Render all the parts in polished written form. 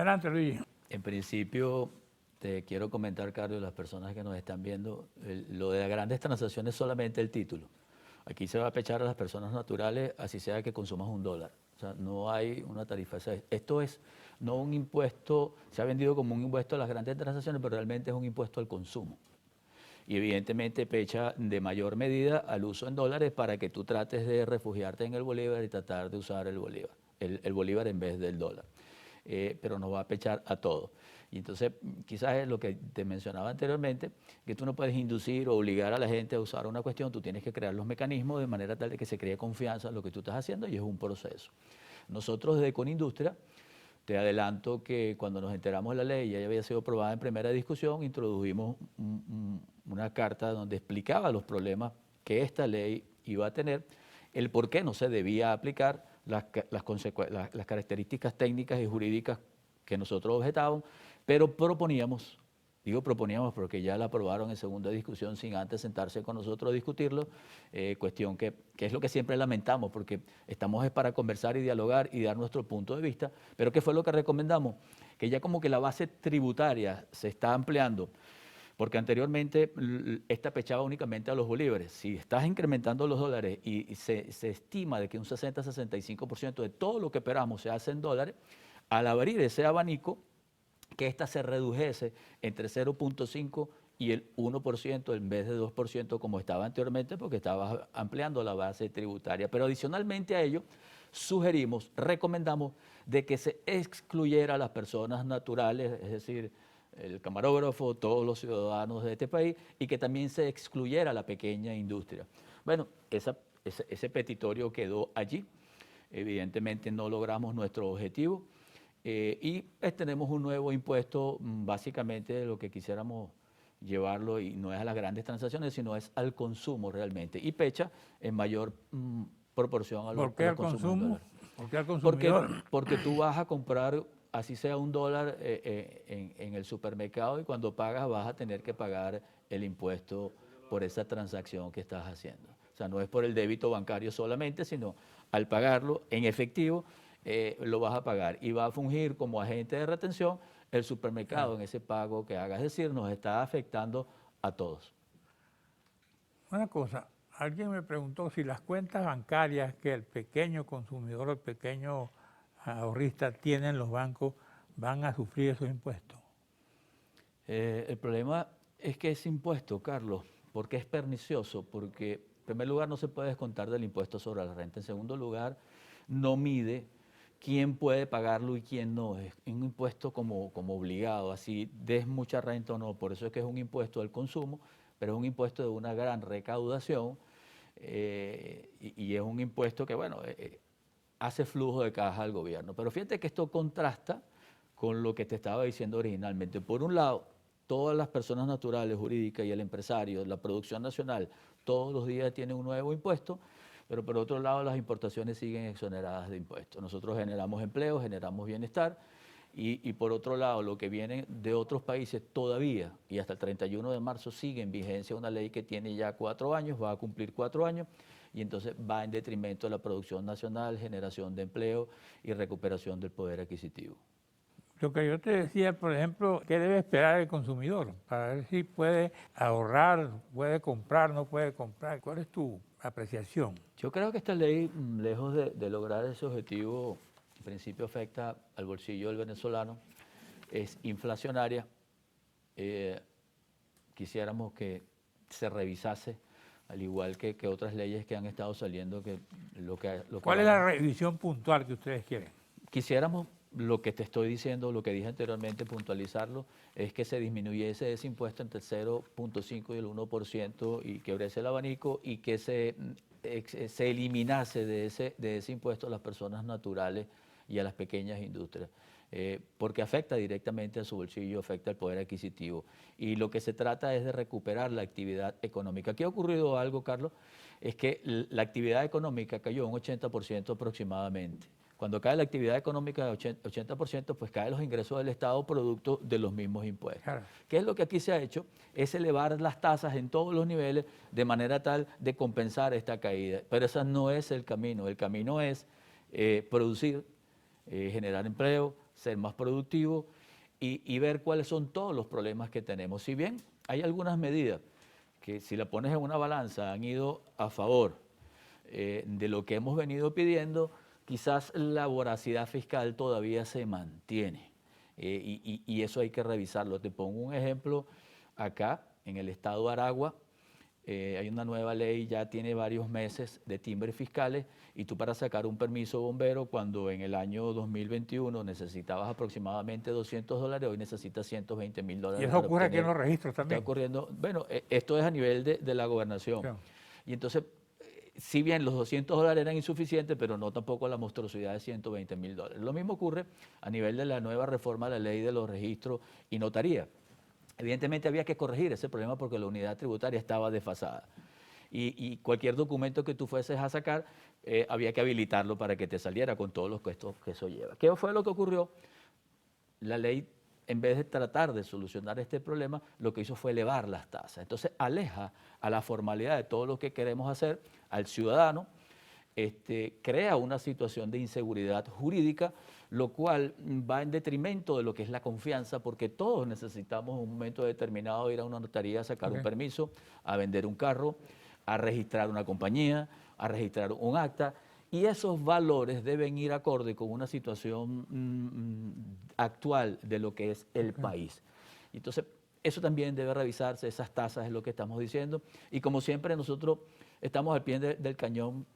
Adelante, Luis. En principio, te quiero comentar, Carlos, las personas que nos están viendo, lo de las grandes transacciones es solamente el título. Aquí se va a pechar a las personas naturales, así sea que consumas $1. O sea, no hay una tarifa. O sea, esto es no un impuesto, se ha vendido como un impuesto a las grandes transacciones, pero realmente es un impuesto al consumo. Y evidentemente pecha de mayor medida al uso en dólares para que tú trates de refugiarte en el bolívar y tratar de usar el bolívar, el bolívar en vez del dólar. Pero nos va a pechar a todo. Y entonces quizás es lo que te mencionaba anteriormente, que tú no puedes inducir o obligar a la gente a usar una cuestión, tú tienes que crear los mecanismos de manera tal de que se cree confianza en lo que tú estás haciendo y es un proceso. Nosotros desde Conindustria, te adelanto que cuando nos enteramos de la ley, ya había sido aprobada en primera discusión, introdujimos una carta donde explicaba los problemas que esta ley iba a tener, el por qué no se debía aplicar, las características técnicas y jurídicas que nosotros objetábamos, pero proponíamos, digo proponíamos porque ya la aprobaron en segunda discusión sin antes sentarse con nosotros a discutirlo, cuestión que es lo que siempre lamentamos, porque estamos es para conversar y dialogar y dar nuestro punto de vista, pero ¿qué fue lo que recomendamos? Que ya como que la base tributaria se está ampliando, porque anteriormente esta pechaba únicamente a los bolívares. Si estás incrementando los dólares y se estima de que un 60-65% de todo lo que operamos se hace en dólares, al abrir ese abanico, que ésta se redujese entre 0.5 y el 1% en vez de 2% como estaba anteriormente, porque estaba ampliando la base tributaria. Pero adicionalmente a ello, sugerimos, recomendamos de que se excluyera a las personas naturales, es decir, el camarógrafo, todos los ciudadanos de este país, y que también se excluyera la pequeña industria. Bueno, ese petitorio quedó allí. Evidentemente no logramos nuestro objetivo. Y tenemos un nuevo impuesto, básicamente lo que quisiéramos llevarlo, y no es a las grandes transacciones, sino es al consumo realmente, y pecha en mayor proporción a, ¿Por qué los al consumos en consumo? dólares. ¿Por qué al consumidor? Porque tú vas a comprar, así sea $1 en el supermercado, y cuando pagas vas a tener que pagar el impuesto por esa transacción que estás haciendo. O sea, no es por el débito bancario solamente, sino al pagarlo en efectivo, lo vas a pagar y va a fungir como agente de retención el supermercado en ese pago que hagas. Es decir, nos está afectando a todos. Una cosa, alguien me preguntó si las cuentas bancarias que el pequeño consumidor, el pequeño ahorrista tiene en los bancos van a sufrir esos impuestos. El problema es que ese impuesto, Carlos, porque es pernicioso, porque en primer lugar no se puede descontar del impuesto sobre la renta, en segundo lugar no mide quién puede pagarlo y quién no, es un impuesto como obligado, así des mucha renta o no, por eso es que es un impuesto al consumo, pero es un impuesto de una gran recaudación, y es un impuesto que, bueno, hace flujo de caja al gobierno. Pero fíjate que esto contrasta con lo que te estaba diciendo originalmente. Por un lado, todas las personas naturales, jurídicas y el empresario, la producción nacional, todos los días tienen un nuevo impuesto, pero por otro lado las importaciones siguen exoneradas de impuestos. Nosotros generamos empleo, generamos bienestar, y por otro lado, lo que viene de otros países todavía, y hasta el 31 de marzo sigue en vigencia una ley que tiene ya 4 años, va a cumplir 4 años, y entonces va en detrimento de la producción nacional, generación de empleo y recuperación del poder adquisitivo. Lo que yo te decía, por ejemplo, ¿qué debe esperar el consumidor para ver si puede ahorrar, puede comprar, no puede comprar? ¿Cuál es tu apreciación? Yo creo que esta ley, lejos de lograr ese objetivo, en principio afecta al bolsillo del venezolano, es inflacionaria. Quisiéramos que se revisase, al igual que otras leyes que han estado saliendo, que ¿Cuál es la revisión puntual que ustedes quieren? Quisiéramos, lo que te estoy diciendo, lo que dije anteriormente, puntualizarlo, es que se disminuyese ese impuesto entre el 0.5 y el 1% y que abriese el abanico, y que se eliminase de ese impuesto a las personas naturales y a las pequeñas industrias, porque afecta directamente a su bolsillo, afecta al poder adquisitivo. Y lo que se trata es de recuperar la actividad económica. Aquí ha ocurrido algo, Carlos, es que la actividad económica cayó un 80% aproximadamente. Cuando cae la actividad económica de 80%, pues caen los ingresos del Estado producto de los mismos impuestos. Claro. ¿Qué es lo que aquí se ha hecho? Es elevar las tasas en todos los niveles de manera tal de compensar esta caída. Pero ese no es el camino. El camino es producir, generar empleo, ser más productivo y ver cuáles son todos los problemas que tenemos. Si bien hay algunas medidas que si la pones en una balanza han ido a favor de lo que hemos venido pidiendo, quizás la voracidad fiscal todavía se mantiene y eso hay que revisarlo. Te pongo un ejemplo acá en el estado de Aragua. Hay una nueva ley, ya tiene varios meses de timbres fiscales y tú para sacar un permiso bombero cuando en el año 2021 necesitabas aproximadamente $200, hoy necesitas $120.000. Y eso ocurre aquí en los registros también. Está ocurriendo, bueno, esto es a nivel de la gobernación. Claro. Y entonces, si bien los $200 eran insuficientes, pero no tampoco la monstruosidad de $120.000. Lo mismo ocurre a nivel de la nueva reforma de la ley de los registros y notaría. Evidentemente había que corregir ese problema porque la unidad tributaria estaba desfasada. Y cualquier documento que tú fueses a sacar, había que habilitarlo para que te saliera con todos los costos que eso lleva. ¿Qué fue lo que ocurrió? La ley, en vez de tratar de solucionar este problema, lo que hizo fue elevar las tasas. Entonces aleja a la formalidad de todo lo que queremos hacer al ciudadano, crea una situación de inseguridad jurídica, lo cual va en detrimento de lo que es la confianza, porque todos necesitamos en un momento determinado ir a una notaría a sacar un permiso, a vender un carro, a registrar una compañía, a registrar un acta, y esos valores deben ir acorde con una situación actual de lo que es el país. Entonces, eso también debe revisarse, esas tasas es lo que estamos diciendo, y como siempre nosotros estamos al pie del cañón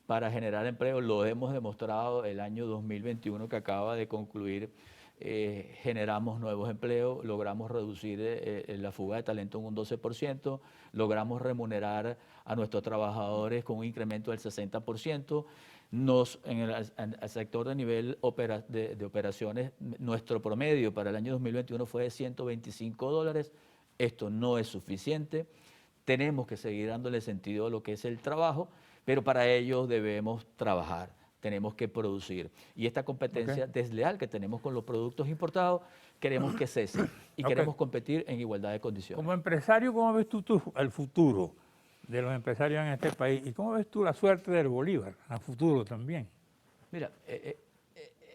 para generar empleo, lo hemos demostrado el año 2021 que acaba de concluir, generamos nuevos empleos, logramos reducir la fuga de talento en un 12%, logramos remunerar a nuestros trabajadores con un incremento del 60%, en el sector de nivel de operaciones, nuestro promedio para el año 2021 fue de $125, esto no es suficiente, tenemos que seguir dándole sentido a lo que es el trabajo, pero para ello debemos trabajar, tenemos que producir. Y esta competencia desleal que tenemos con los productos importados, queremos que cese y queremos competir en igualdad de condiciones. Como empresario, ¿cómo ves tú el futuro de los empresarios en este país? ¿Y cómo ves tú la suerte del Bolívar a futuro también? Mira,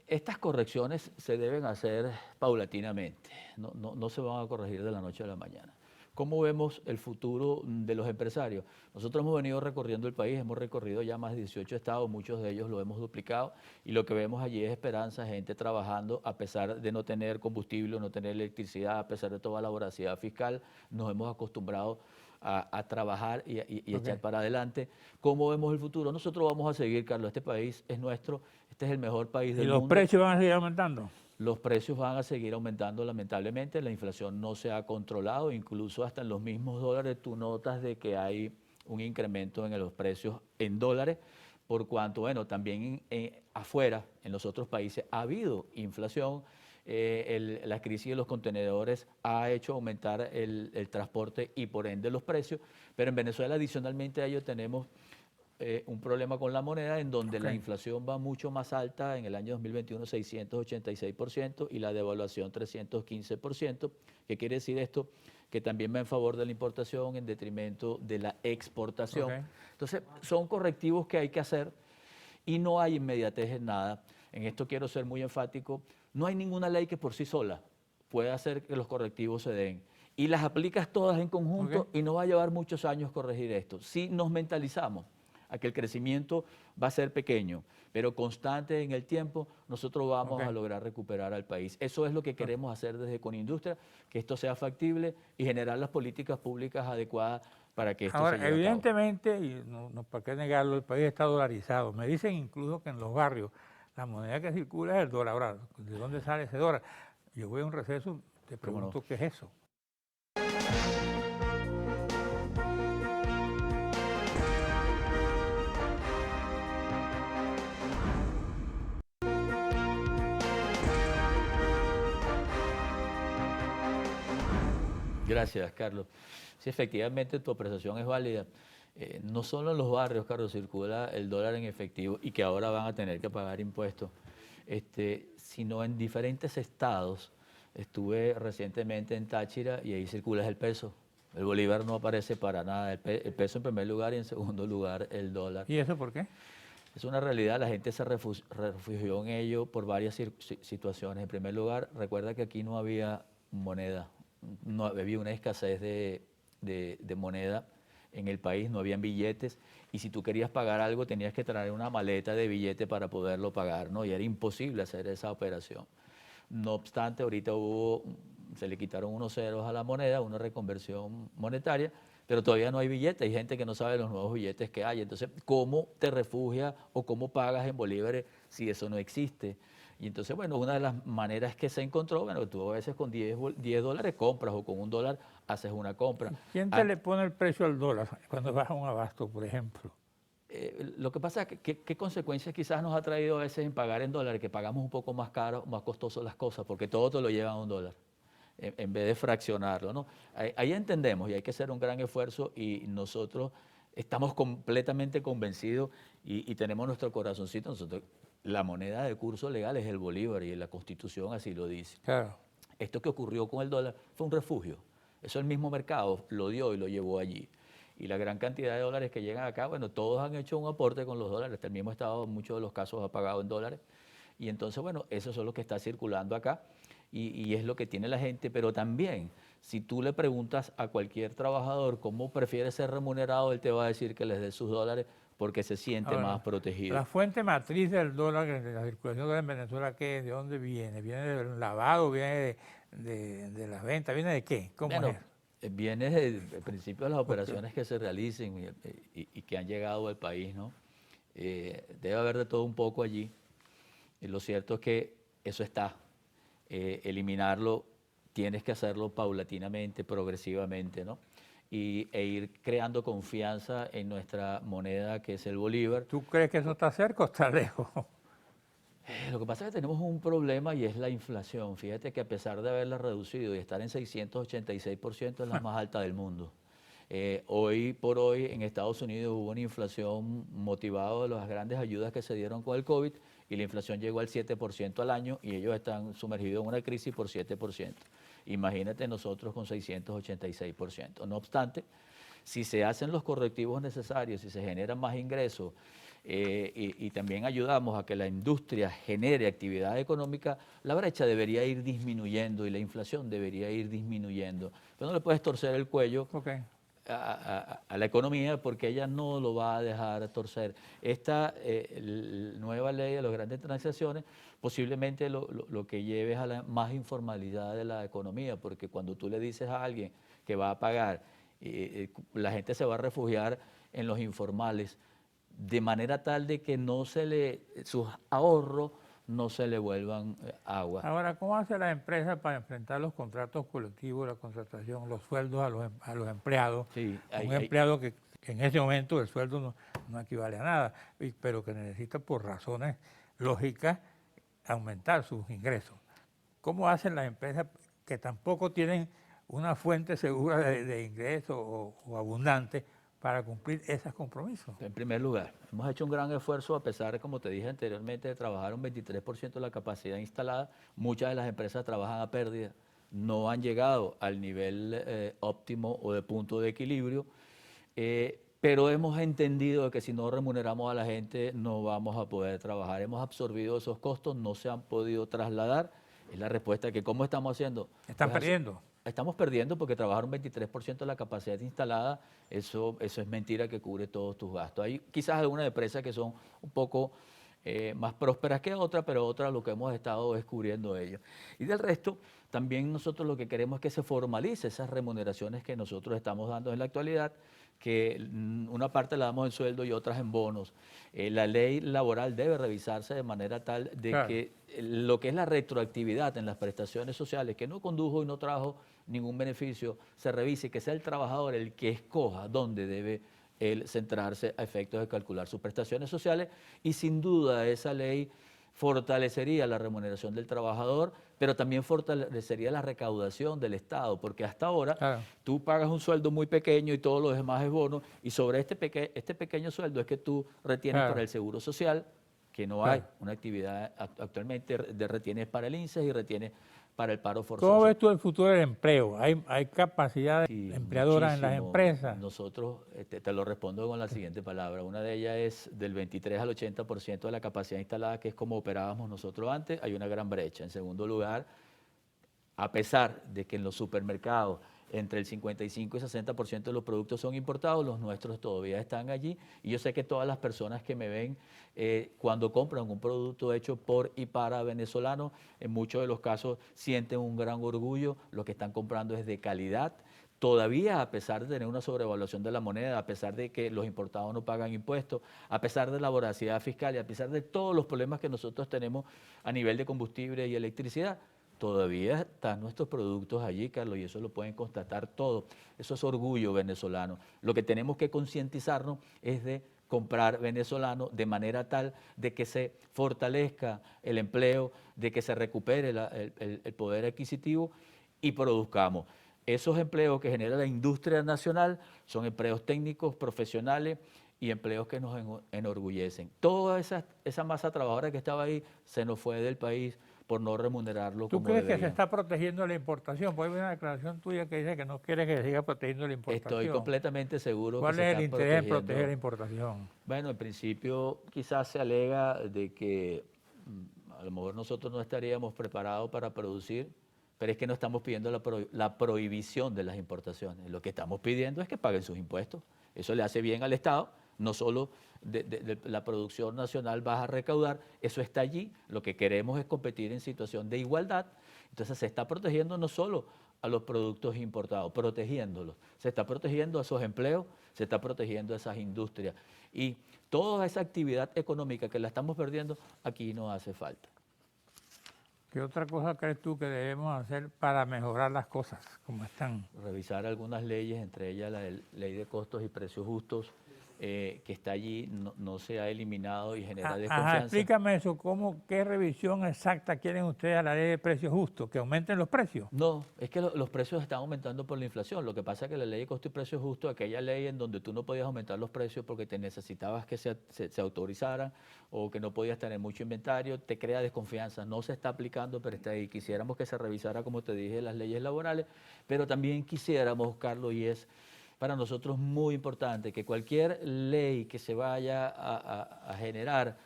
estas correcciones se deben hacer paulatinamente, no se van a corregir de la noche a la mañana. ¿Cómo vemos el futuro de los empresarios? Nosotros hemos venido recorriendo el país, hemos recorrido ya más de 18 estados, muchos de ellos lo hemos duplicado y lo que vemos allí es esperanza, gente trabajando a pesar de no tener combustible, no tener electricidad, a pesar de toda la voracidad fiscal, nos hemos acostumbrado a trabajar y echar para adelante. ¿Cómo vemos el futuro? Nosotros vamos a seguir, Carlos, este país es nuestro, este es el mejor país del mundo. ¿Y los precios van a seguir aumentando? Los precios van a seguir aumentando lamentablemente, la inflación no se ha controlado, incluso hasta en los mismos dólares tú notas de que hay un incremento en los precios en dólares, por cuanto, bueno, también afuera, en los otros países, ha habido inflación, la crisis de los contenedores ha hecho aumentar el transporte y por ende los precios, pero en Venezuela adicionalmente a ello tenemos un problema con la moneda en donde la inflación va mucho más alta, en el año 2021 686% y la devaluación 315%. ¿Qué quiere decir esto? Que también va en favor de la importación en detrimento de la exportación. Entonces, son correctivos que hay que hacer y no hay inmediatez en nada. En esto quiero ser muy enfático, no hay ninguna ley que por sí sola pueda hacer que los correctivos se den. Y las aplicas todas en conjunto y no va a llevar muchos años corregir esto. Si nos mentalizamos a que el crecimiento va a ser pequeño, pero constante en el tiempo, nosotros vamos a lograr recuperar al país. Eso es lo que queremos hacer desde Conindustria, que esto sea factible y generar las políticas públicas adecuadas para que esto se lleve a cabo. Evidentemente, y no para qué negarlo, el país está dolarizado. Me dicen incluso que en los barrios la moneda que circula es el dólar. Ahora, ¿de dónde sale ese dólar? Yo voy a un receso, te pregunto qué es eso. Gracias, Carlos. Sí, efectivamente tu apreciación es válida. No solo en los barrios, Carlos, circula el dólar en efectivo y que ahora van a tener que pagar impuestos, sino en diferentes estados. Estuve recientemente en Táchira y ahí circula el peso. El bolívar no aparece para nada. El peso en primer lugar y en segundo lugar el dólar. ¿Y eso por qué? Es una realidad, la gente se refugió en ello por varias situaciones. En primer lugar, recuerda que aquí no había moneda, no había una escasez de moneda en el país, no habían billetes, y si tú querías pagar algo tenías que traer una maleta de billete para poderlo pagar, ¿no? Y era imposible hacer esa operación. No obstante, ahorita se le quitaron unos ceros a la moneda, una reconversión monetaria, pero todavía no hay billetes. Hay gente que no sabe los nuevos billetes que hay. Entonces, ¿cómo te refugias o cómo pagas en bolívares si eso no existe? Y entonces, bueno, una de las maneras que se encontró, bueno, tú a veces con $10 compras o con $1 haces una compra. ¿Quién te le pone el precio al dólar cuando vas a un abasto, por ejemplo? Lo que pasa es que qué consecuencias quizás nos ha traído a veces en pagar en dólares, que pagamos un poco más caro, más costoso las cosas, porque todo te lo llevan a $1, en vez de fraccionarlo, ¿no? Ahí entendemos y hay que hacer un gran esfuerzo y nosotros estamos completamente convencidos y tenemos nuestro corazoncito. Nosotros, la moneda de curso legal es el bolívar y la Constitución así lo dice. Claro. Esto que ocurrió con el dólar fue un refugio. Eso el mismo mercado lo dio y lo llevó allí. Y la gran cantidad de dólares que llegan acá, bueno, todos han hecho un aporte con los dólares. El mismo Estado en muchos de los casos ha pagado en dólares. Y entonces, bueno, eso es lo que está circulando acá y es lo que tiene la gente. Pero también, si tú le preguntas a cualquier trabajador cómo prefiere ser remunerado, él te va a decir que les dé sus dólares porque se siente Ahora, más protegido. la fuente matriz del dólar, de la circulación de Venezuela, ¿qué es? ¿De dónde viene? ¿Viene del lavado? ¿Viene de las ventas? ¿Viene de qué? ¿Cómo Bueno, es? viene desde el principio de las operaciones que se realicen y que han llegado al país, ¿no? Debe haber de todo un poco allí. Y lo cierto es que eso está. Eliminarlo tienes que hacerlo paulatinamente, progresivamente, ¿no? E ir creando confianza en nuestra moneda, que es el bolívar. ¿Tú crees que eso está cerca o está lejos? Lo que pasa es que tenemos un problema y es la inflación. Fíjate que a pesar de haberla reducido y estar en 686%, es la más alta del mundo. Hoy por hoy en Estados Unidos hubo una inflación motivada de las grandes ayudas que se dieron con el COVID y la inflación llegó al 7% al año y ellos están sumergidos en una crisis por 7%. Imagínate nosotros con 686%. No obstante, si se hacen los correctivos necesarios, si se generan más ingresos y también ayudamos a que la industria genere actividad económica, la brecha debería ir disminuyendo y la inflación debería ir disminuyendo. Pero no le puedes torcer el cuello Okay. a la economía porque ella no lo va a dejar torcer. Esta nueva ley de las grandes transacciones posiblemente lo que lleve es a la más informalidad de la economía, porque cuando tú le dices a alguien que va a pagar, la gente se va a refugiar en los informales, de manera tal de que sus ahorros no se le vuelvan agua. Ahora, ¿cómo hace la empresa para enfrentar los contratos colectivos, la contratación, los sueldos a los empleados? Sí, Un empleado que en ese momento el sueldo no equivale a nada, pero que necesita por razones lógicas aumentar sus ingresos. ¿Cómo hacen las empresas que tampoco tienen una fuente segura de ingresos o abundante para cumplir esos compromisos? En primer lugar, hemos hecho un gran esfuerzo a pesar, como te dije anteriormente, de trabajar un 23% de la capacidad instalada. Muchas de las empresas trabajan a pérdida, no han llegado al nivel óptimo o de punto de equilibrio, pero hemos entendido que si no remuneramos a la gente no vamos a poder trabajar. Hemos absorbido esos costos, no se han podido trasladar. Es la respuesta que ¿cómo estamos haciendo? Están Pues perdiendo. Estamos perdiendo porque trabajar un 23% de la capacidad instalada, eso es mentira que cubre todos tus gastos. Hay quizás algunas empresas que son un poco más prósperas que otras, pero otras lo que hemos estado es cubriendo ellos. Y del resto, también nosotros lo que queremos es que se formalice esas remuneraciones que nosotros estamos dando en la actualidad, que una parte la damos en sueldo y otras en bonos. La ley laboral debe revisarse de manera tal de Claro. que lo que es la retroactividad en las prestaciones sociales, que no condujo y no trajo ningún beneficio, se revise, que sea el trabajador el que escoja dónde debe él centrarse a efectos de calcular sus prestaciones sociales y sin duda esa ley fortalecería la remuneración del trabajador, pero también fortalecería la recaudación del Estado, porque hasta ahora tú pagas un sueldo muy pequeño y todo lo demás es bono, y sobre este pequeño sueldo es que tú retienes para el Seguro Social, que no hay una actividad actualmente, retienes para el INSS y retienes para el paro ¿Cómo forzoso. ves tú el futuro del empleo? ¿Hay capacidad Sí, empleadora en las muchísimo. empresas? Nosotros, te lo respondo con la siguiente palabra. Una de ellas es del 23 al 80% de la capacidad instalada, que es como operábamos nosotros antes, hay una gran brecha. En segundo lugar, a pesar de que en los supermercados entre el 55 y 60% de los productos son importados, los nuestros todavía están allí. Y yo sé que todas las personas que me ven cuando compran un producto hecho por y para venezolanos, en muchos de los casos sienten un gran orgullo, lo que están comprando es de calidad. Todavía, a pesar de tener una sobrevaluación de la moneda, a pesar de que los importados no pagan impuestos, a pesar de la voracidad fiscal y a pesar de todos los problemas que nosotros tenemos a nivel de combustible y electricidad, todavía están nuestros productos allí, Carlos, y eso lo pueden constatar todos. Eso es orgullo venezolano. Lo que tenemos que concientizarnos es de comprar venezolano de manera tal de que se fortalezca el empleo, de que se recupere el poder adquisitivo y produzcamos. Esos empleos que genera la industria nacional son empleos técnicos, profesionales y empleos que nos enorgullecen. Toda esa masa trabajadora que estaba ahí se nos fue del país por no remunerarlo ¿Tú como crees que se deberían. está protegiendo la importación? Pues hay una declaración tuya que dice que no quieres que se siga protegiendo la importación. Estoy completamente seguro que ¿Cuál se es el está interés en proteger protegiendo. la importación? Bueno, en principio quizás se alega de que a lo mejor nosotros no estaríamos preparados para producir, pero es que no estamos pidiendo la prohibición de las importaciones. Lo que estamos pidiendo es que paguen sus impuestos. Eso le hace bien al Estado, no solo de la producción nacional vas a recaudar, eso está allí. Lo que queremos es competir en situación de igualdad. Entonces se está protegiendo no solo a los productos importados, protegiéndolos. Se está protegiendo a esos empleos, se está protegiendo a esas industrias. Y toda esa actividad económica que la estamos perdiendo, aquí no hace falta. ¿Qué otra cosa crees tú que debemos hacer para mejorar las cosas como están? Revisar algunas leyes, entre ellas la ley de costos y precios justos, que está allí, no se ha eliminado y genera Ajá, desconfianza. explícame eso, ¿qué revisión exacta quieren ustedes a la ley de precios justos? ¿Que aumenten los precios? No, es que los precios están aumentando por la inflación. Lo que pasa es que la ley de costo y precios justos, aquella ley en donde tú no podías aumentar los precios porque te necesitabas que se autorizaran o que no podías tener mucho inventario, te crea desconfianza. No se está aplicando, pero está ahí. Quisiéramos que se revisara, como te dije, las leyes laborales, pero también quisiéramos, Carlos, y es para nosotros muy importante, que cualquier ley que se vaya a generar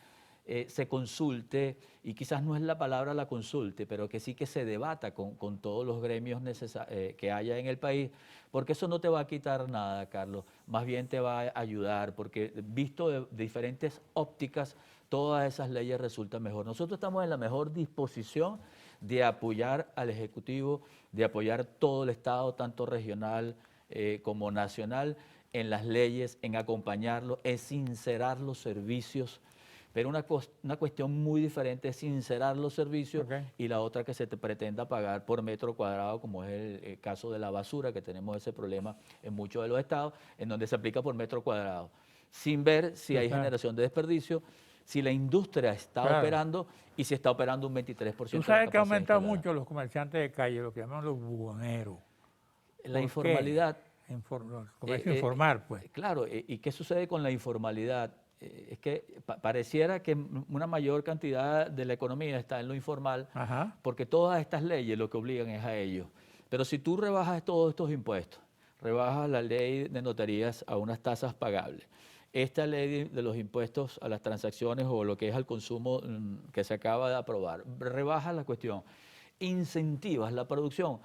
se consulte, y quizás no es la palabra la consulte, pero que sí que se debata con todos los gremios que haya en el país, porque eso no te va a quitar nada, Carlos, más bien te va a ayudar, porque visto de diferentes ópticas, todas esas leyes resultan mejor. Nosotros estamos en la mejor disposición de apoyar al Ejecutivo, de apoyar todo el Estado, tanto regional como nacional, en las leyes, en acompañarlo, en sincerar los servicios. Pero una cuestión muy diferente es sincerar los servicios, Okay. y la otra que se te pretenda pagar por metro cuadrado, como es el caso de la basura, que tenemos ese problema en muchos de los estados, en donde se aplica por metro cuadrado, sin ver si hay Claro. generación de desperdicio, si la industria está Claro. operando y si está operando un 23% Tú de la sabes que ha capacidad aumentado instalada. mucho los comerciantes de calle, lo que llaman los buhoneros. La ¿Por informalidad. qué? Comercio informal, pues. Claro, ¿y qué sucede con la informalidad? Es que pareciera que una mayor cantidad de la economía está en lo informal, Ajá. porque todas estas leyes lo que obligan es a ello. Pero si tú rebajas todos estos impuestos, rebajas la ley de notarías a unas tasas pagables, esta ley de los impuestos a las transacciones o lo que es al consumo que se acaba de aprobar, rebajas la cuestión, incentivas la producción,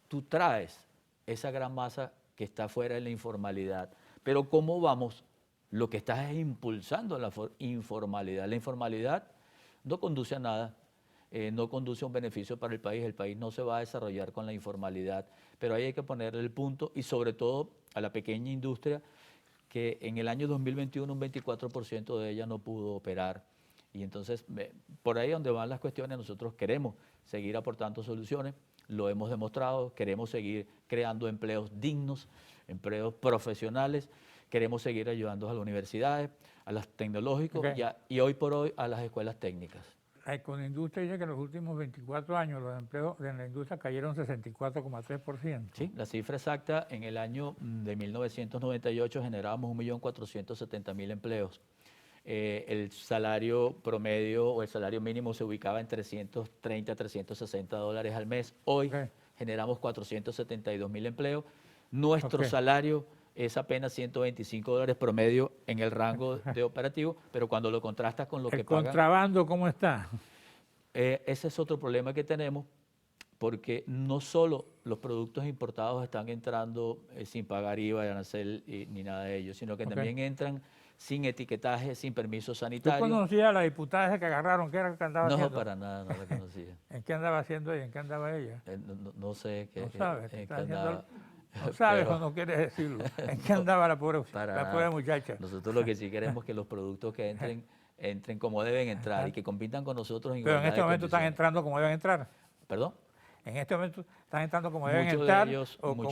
tú traes esa gran masa que está fuera de la informalidad. Pero ¿cómo vamos? Lo que estás es impulsando la informalidad. La informalidad no conduce a nada, no conduce a un beneficio para el país no se va a desarrollar con la informalidad, pero ahí hay que ponerle el punto, y sobre todo a la pequeña industria, que en el año 2021 un 24% de ella no pudo operar. Y entonces, por ahí donde van las cuestiones, nosotros queremos seguir aportando soluciones, lo hemos demostrado, queremos seguir creando empleos dignos, empleos profesionales, queremos seguir ayudando a las universidades, a las tecnológicos Okay. y hoy por hoy a las escuelas técnicas. La Ecoindustria dice que en los últimos 24 años los empleos en la industria cayeron 64,3%. Sí, la cifra exacta, en el año de 1998 generábamos 1.470.000 empleos. el salario promedio o el salario mínimo se ubicaba en 330, 360 dólares al mes. Hoy Ok. generamos 472.000 empleos. Nuestro Ok. salario es apenas 125 dólares promedio en el rango de operativo, pero cuando lo contrastas con lo ¿El que pagan, contrabando cómo está? ese es otro problema que tenemos, porque no solo los productos importados están entrando sin pagar IVA, arancel ni nada de ello, sino que Ok. también entran sin etiquetaje, sin permiso ¿Tú sanitario. conocías a la diputada esa que agarraron? ¿Qué era lo que andaba No, haciendo? para nada, no la conocía. ¿En qué andaba haciendo ella? ¿En qué andaba ella? No sé No sabes. en Está qué haciendo andaba, no sabes o pero no quieres decirlo. ¿En qué no, andaba para la pobre nada. muchacha? Nosotros lo que sí queremos es que los productos que entren como deben entrar y que compitan con nosotros en Pero en igualdad este de momento están condiciones. entrando como deben entrar. ¿Perdón? En este momento están entrando como deben entrar Muchos de ellos o como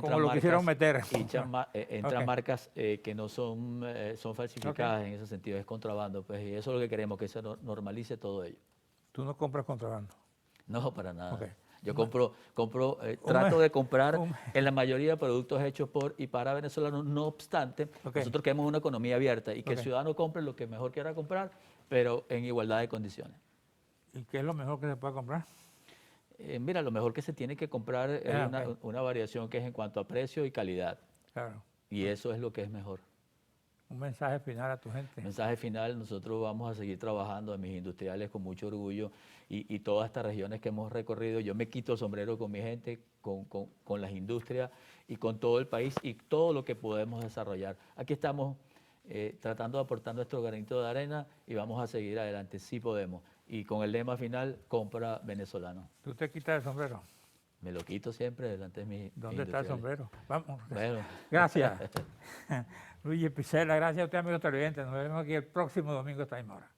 entran lo quisieron marcas, meter. entran Ok, marcas que no son, son ok. falsificadas en ese sentido, es contrabando, pues, y eso es lo que queremos, que se normalice todo ello. Tú no compras contrabando. No, para Ok. nada. Yo Un- un- trato de comprar un- en la mayoría de productos hechos por y para venezolanos, no obstante, ok, nosotros queremos una economía abierta y que el ok. ciudadano compre lo que mejor quiera comprar, pero en igualdad de condiciones. ¿Y qué es lo mejor que se puede comprar? Mira, lo mejor que se tiene que comprar es Ok, una variación que es en cuanto a precio y calidad, claro. y eso es lo que es mejor. Un mensaje final a tu gente. Mensaje final, nosotros vamos a seguir trabajando en mis industriales con mucho orgullo y todas estas regiones que hemos recorrido, yo me quito el sombrero con mi gente, con las industrias y con todo el país y todo lo que podemos desarrollar. Aquí estamos tratando de aportar nuestro granito de arena y vamos a seguir adelante, sí podemos. Y con el lema final, compra venezolano. ¿Tú te quitas el sombrero? Me lo quito siempre delante de mis ¿Dónde está el industriales. sombrero? Vamos. Bueno. Gracias. Luigi Picela, gracias a usted, amigos televidentes. Nos vemos aquí el próximo domingo a esta misma hora.